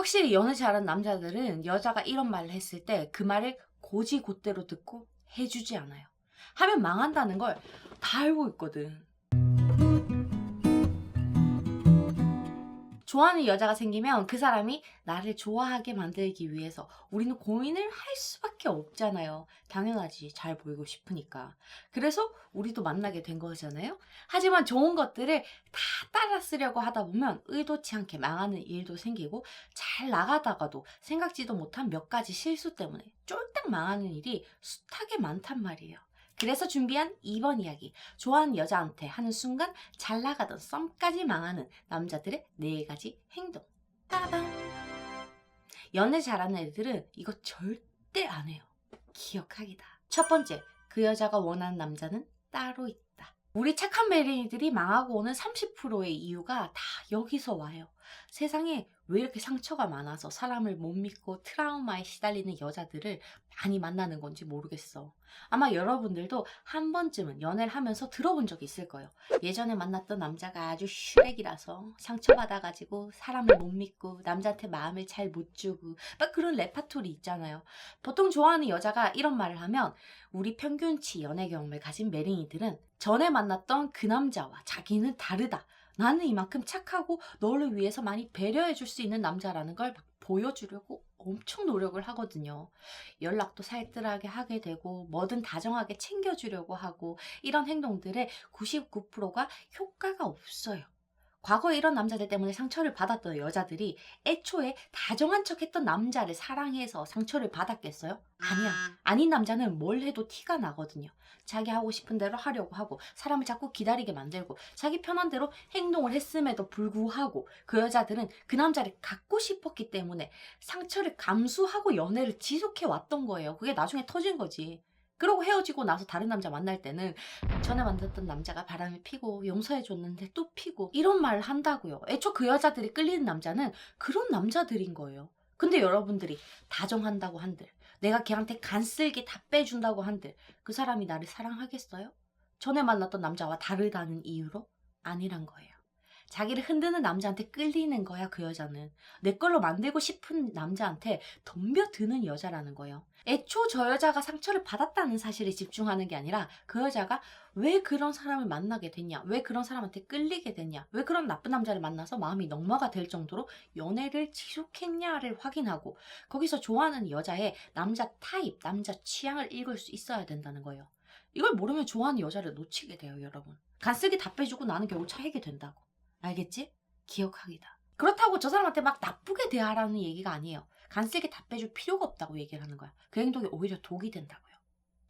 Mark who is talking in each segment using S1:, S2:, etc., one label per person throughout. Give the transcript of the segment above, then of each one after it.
S1: 확실히 연애 잘하는 남자들은 여자가 이런 말을 했을 때 그 말을 곧이곧대로 듣고 해주지 않아요. 하면 망한다는 걸 다 알고 있거든. 좋아하는 여자가 생기면 그 사람이 나를 좋아하게 만들기 위해서 우리는 고민을 할 수밖에 없잖아요. 당연하지. 잘 보이고 싶으니까. 그래서 우리도 만나게 된 거잖아요. 하지만 좋은 것들을 다 따라 쓰려고 하다 보면 의도치 않게 망하는 일도 생기고 잘 나가다가도 생각지도 못한 몇 가지 실수 때문에 쫄딱 망하는 일이 숱하게 많단 말이에요. 그래서 준비한 2번 이야기. 좋아하는 여자한테 하는 순간 잘 나가던 썸까지 망하는 남자들의 4가지 행동. 빠밤. 연애 잘하는 애들은 이거 절대 안 해요. 기억하기다. 첫 번째, 그 여자가 원하는 남자는 따로 있다. 우리 착한 매력이들이 망하고 오는 30%의 이유가 다 여기서 와요. 세상에 왜 이렇게 상처가 많아서 사람을 못 믿고 트라우마에 시달리는 여자들을 많이 만나는 건지 모르겠어. 아마 여러분들도 한 번쯤은 연애를 하면서 들어본 적이 있을 거예요. 예전에 만났던 남자가 아주 슈렉이라서 상처받아가지고 사람을 못 믿고 남자한테 마음을 잘 못 주고 막 그런 레파토리 있잖아요. 보통 좋아하는 여자가 이런 말을 하면 우리 평균치 연애 경험을 가진 매력이들은 전에 만났던 그 남자와 자기는 다르다. 나는 이만큼 착하고 너를 위해서 많이 배려해 줄 수 있는 남자라는 걸 막 보여주려고 엄청 노력을 하거든요. 연락도 살뜰하게 하게 되고 뭐든 다정하게 챙겨주려고 하고 이런 행동들의 99%가 효과가 없어요. 과거에 이런 남자들 때문에 상처를 받았던 여자들이 애초에 다정한 척 했던 남자를 사랑해서 상처를 받았겠어요? 아니야. 아닌 남자는 뭘 해도 티가 나거든요. 자기 하고 싶은 대로 하려고 하고 사람을 자꾸 기다리게 만들고 자기 편한 대로 행동을 했음에도 불구하고 그 여자들은 그 남자를 갖고 싶었기 때문에 상처를 감수하고 연애를 지속해 왔던 거예요. 그게 나중에 터진 거지. 그러고 헤어지고 나서 다른 남자 만날 때는 전에 만났던 남자가 바람을 피고 용서해줬는데 또 피고 이런 말을 한다고요. 애초 그 여자들이 끌리는 남자는 그런 남자들인 거예요. 근데 여러분들이 다정한다고 한들 내가 걔한테 간쓸게 다 빼준다고 한들 그 사람이 나를 사랑하겠어요? 전에 만났던 남자와 다르다는 이유로? 아니란 거예요. 자기를 흔드는 남자한테 끌리는 거야, 그 여자는. 내 걸로 만들고 싶은 남자한테 덤벼드는 여자라는 거예요. 애초 저 여자가 상처를 받았다는 사실에 집중하는 게 아니라 그 여자가 왜 그런 사람을 만나게 됐냐, 왜 그런 사람한테 끌리게 됐냐, 왜 그런 나쁜 남자를 만나서 마음이 녹마가 될 정도로 연애를 지속했냐를 확인하고 거기서 좋아하는 여자의 남자 타입, 남자 취향을 읽을 수 있어야 된다는 거예요. 이걸 모르면 좋아하는 여자를 놓치게 돼요, 여러분. 간쓰기 다 빼주고 나는 결국 차이게 된다고. 알겠지? 기억하기다. 그렇다고 저 사람한테 막 나쁘게 대하라는 얘기가 아니에요. 간쓰게 다 빼줄 필요가 없다고 얘기를 하는 거야. 그 행동이 오히려 독이 된다고요.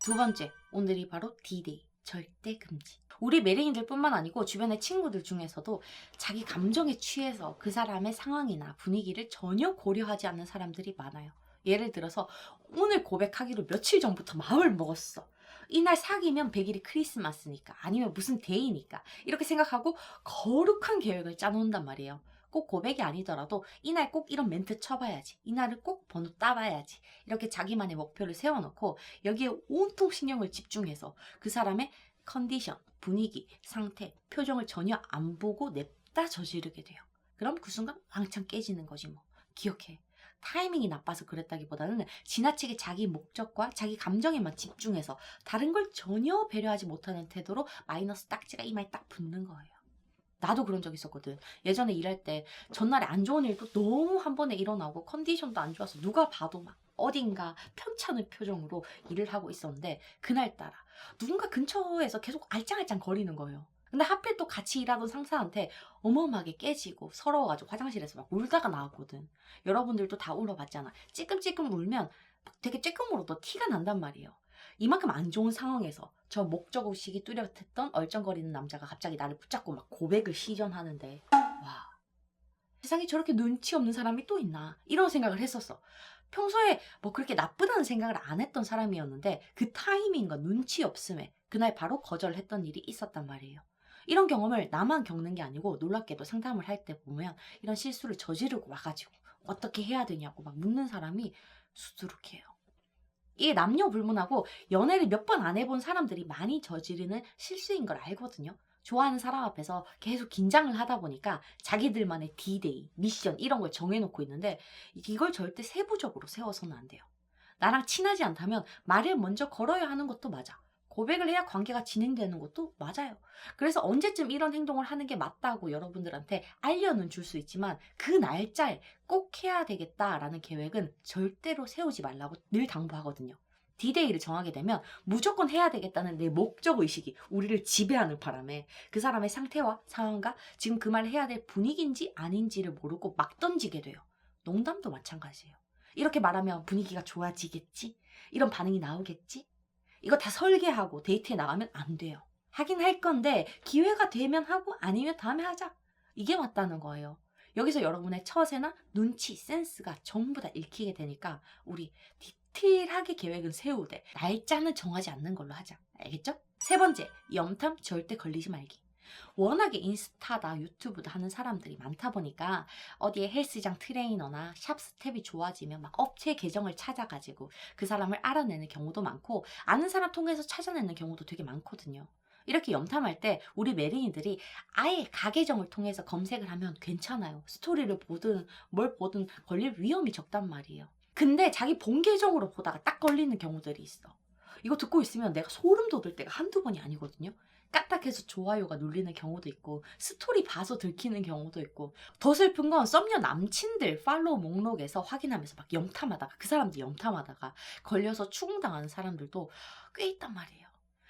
S1: 두 번째, 오늘이 바로 D-Day. 절대 금지. 우리 매력인들 뿐만 아니고 주변의 친구들 중에서도 자기 감정에 취해서 그 사람의 상황이나 분위기를 전혀 고려하지 않는 사람들이 많아요. 예를 들어서 오늘 고백하기로 며칠 전부터 마음을 먹었어. 이날 사귀면 100일이 크리스마스니까 아니면 무슨 데이니까 이렇게 생각하고 거룩한 계획을 짜놓는단 말이에요. 꼭 고백이 아니더라도 이날 꼭 이런 멘트 쳐봐야지. 이날은 꼭 번호 따봐야지. 이렇게 자기만의 목표를 세워놓고 여기에 온통 신경을 집중해서 그 사람의 컨디션, 분위기, 상태, 표정을 전혀 안 보고 냅다 저지르게 돼요. 그럼 그 순간 왕창 깨지는 거지 뭐. 기억해. 타이밍이 나빠서 그랬다기보다는 지나치게 자기 목적과 자기 감정에만 집중해서 다른 걸 전혀 배려하지 못하는 태도로 마이너스 딱지가 이마에 딱 붙는 거예요. 나도 그런 적 있었거든. 예전에 일할 때 전날에 안 좋은 일도 너무 한 번에 일어나고 컨디션도 안 좋아서 누가 봐도 막 어딘가 편찮은 표정으로 일을 하고 있었는데 그날따라 누군가 근처에서 계속 알짱알짱 거리는 거예요. 근데 하필 또 같이 일하던 상사한테 어마어마하게 깨지고 서러워가지고 화장실에서 막 울다가 나왔거든. 여러분들도 다 울어봤잖아. 찌끔찌끔 울면 되게 쬐끔 울어도 티가 난단 말이에요. 이만큼 안 좋은 상황에서 저 목적의식이 뚜렷했던 얼쩡거리는 남자가 갑자기 나를 붙잡고 막 고백을 시전하는데 와, 세상에 저렇게 눈치 없는 사람이 또 있나 이런 생각을 했었어. 평소에 뭐 그렇게 나쁘다는 생각을 안 했던 사람이었는데 그 타이밍과 눈치 없음에 그날 바로 거절했던 일이 있었단 말이에요. 이런 경험을 나만 겪는 게 아니고 놀랍게도 상담을 할 때 보면 이런 실수를 저지르고 와가지고 어떻게 해야 되냐고 막 묻는 사람이 수두룩해요. 이게 남녀 불문하고 연애를 몇 번 안 해본 사람들이 많이 저지르는 실수인 걸 알거든요. 좋아하는 사람 앞에서 계속 긴장을 하다 보니까 자기들만의 디데이, 미션 이런 걸 정해놓고 있는데 이걸 절대 세부적으로 세워서는 안 돼요. 나랑 친하지 않다면 말을 먼저 걸어야 하는 것도 맞아. 고백을 해야 관계가 진행되는 것도 맞아요. 그래서 언제쯤 이런 행동을 하는 게 맞다고 여러분들한테 알려는 줄 수 있지만 그 날짜에 꼭 해야 되겠다라는 계획은 절대로 세우지 말라고 늘 당부하거든요. 디데이를 정하게 되면 무조건 해야 되겠다는 내 목적 의식이 우리를 지배하는 바람에 그 사람의 상태와 상황과 지금 그 말을 해야 될 분위기인지 아닌지를 모르고 막 던지게 돼요. 농담도 마찬가지예요. 이렇게 말하면 분위기가 좋아지겠지? 이런 반응이 나오겠지? 이거 다 설계하고 데이트에 나가면 안 돼요. 하긴 할 건데 기회가 되면 하고 아니면 다음에 하자. 이게 맞다는 거예요. 여기서 여러분의 처세나 눈치, 센스가 전부 다 읽히게 되니까 우리 디테일하게 계획은 세우되 날짜는 정하지 않는 걸로 하자. 알겠죠? 세 번째, 염탐 절대 걸리지 말기. 워낙에 인스타다 유튜브다 하는 사람들이 많다 보니까 어디에 헬스장 트레이너나 샵 스텝이 좋아지면 막 업체 계정을 찾아가지고 그 사람을 알아내는 경우도 많고 아는 사람 통해서 찾아내는 경우도 되게 많거든요. 이렇게 염탐할 때 우리 메린이들이 아예 가계정을 통해서 검색을 하면 괜찮아요. 스토리를 보든 뭘 보든 걸릴 위험이 적단 말이에요. 근데 자기 본 계정으로 보다가 딱 걸리는 경우들이 있어. 이거 듣고 있으면 내가 소름 돋을 때가 한두 번이 아니거든요. 까딱해서 좋아요가 눌리는 경우도 있고 스토리 봐서 들키는 경우도 있고 더 슬픈 건 썸녀 남친들 팔로우 목록에서 확인하면서 막 염탐하다가 그 사람들 염탐하다가 걸려서 추궁당하는 사람들도 꽤 있단 말이에요.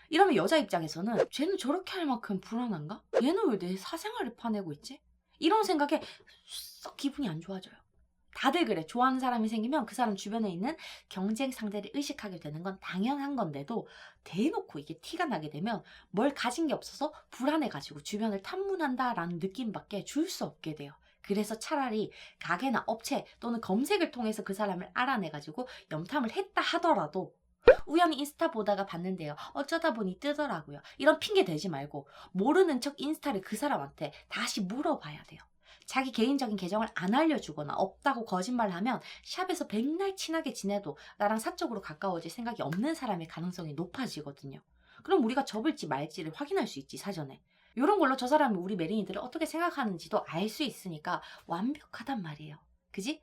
S1: 이러면 여자 입장에서는 쟤는 저렇게 할 만큼 불안한가? 얘는 왜 내 사생활을 파내고 있지? 이런 생각에 썩 기분이 안 좋아져요. 다들 그래. 좋아하는 사람이 생기면 그 사람 주변에 있는 경쟁 상대를 의식하게 되는 건 당연한 건데도 대놓고 이게 티가 나게 되면 뭘 가진 게 없어서 불안해가지고 주변을 탐문한다라는 느낌밖에 줄 수 없게 돼요. 그래서 차라리 가게나 업체 또는 검색을 통해서 그 사람을 알아내가지고 염탐을 했다 하더라도 우연히 인스타 보다가 봤는데요. 어쩌다 보니 뜨더라고요. 이런 핑계 대지 말고 모르는 척 인스타를 그 사람한테 다시 물어봐야 돼요. 자기 개인적인 계정을 안 알려주거나 없다고 거짓말을 하면 샵에서 백날 친하게 지내도 나랑 사적으로 가까워질 생각이 없는 사람의 가능성이 높아지거든요. 그럼 우리가 접을지 말지를 확인할 수 있지, 사전에. 이런 걸로 저 사람이 우리 메린이들을 어떻게 생각하는지도 알 수 있으니까 완벽하단 말이에요. 그지?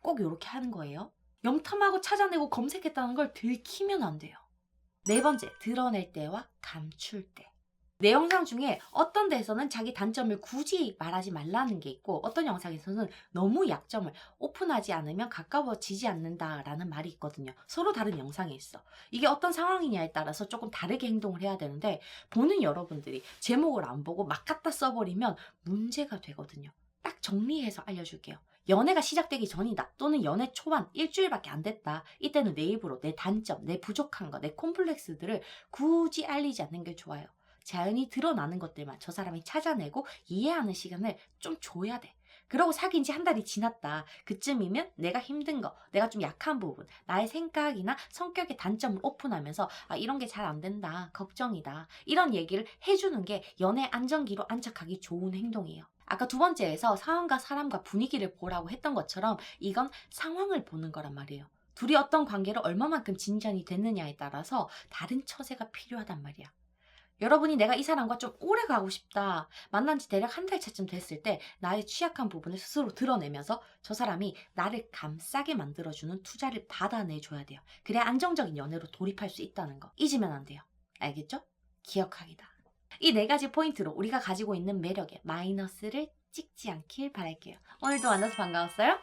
S1: 꼭 이렇게 하는 거예요. 염탐하고 찾아내고 검색했다는 걸 들키면 안 돼요. 네 번째, 드러낼 때와 감출 때. 내 영상 중에 어떤 데서는 자기 단점을 굳이 말하지 말라는 게 있고 어떤 영상에서는 너무 약점을 오픈하지 않으면 가까워지지 않는다라는 말이 있거든요. 서로 다른 영상에 있어. 이게 어떤 상황이냐에 따라서 조금 다르게 행동을 해야 되는데 보는 여러분들이 제목을 안 보고 막 갖다 써버리면 문제가 되거든요. 딱 정리해서 알려줄게요. 연애가 시작되기 전이다 또는 연애 초반 일주일밖에 안 됐다. 이때는 내 입으로 내 단점, 내 부족한 거, 내 콤플렉스들을 굳이 알리지 않는 게 좋아요. 자연히 드러나는 것들만 저 사람이 찾아내고 이해하는 시간을 좀 줘야 돼. 그러고 사귄 지 한 달이 지났다. 그쯤이면 내가 힘든 거, 내가 좀 약한 부분, 나의 생각이나 성격의 단점을 오픈하면서 아, 이런 게 잘 안 된다, 걱정이다. 이런 얘기를 해주는 게 연애 안정기로 안착하기 좋은 행동이에요. 아까 두 번째에서 상황과 사람과 분위기를 보라고 했던 것처럼 이건 상황을 보는 거란 말이에요. 둘이 어떤 관계로 얼마만큼 진전이 됐느냐에 따라서 다른 처세가 필요하단 말이야. 여러분이 내가 이 사람과 좀 오래 가고 싶다. 만난 지 대략 한 달 차쯤 됐을 때 나의 취약한 부분을 스스로 드러내면서 저 사람이 나를 감싸게 만들어주는 투자를 받아내줘야 돼요. 그래야 안정적인 연애로 돌입할 수 있다는 거. 잊으면 안 돼요. 알겠죠? 기억하기다. 이 네 가지 포인트로 우리가 가지고 있는 매력에 마이너스를 찍지 않길 바랄게요. 오늘도 만나서 반가웠어요.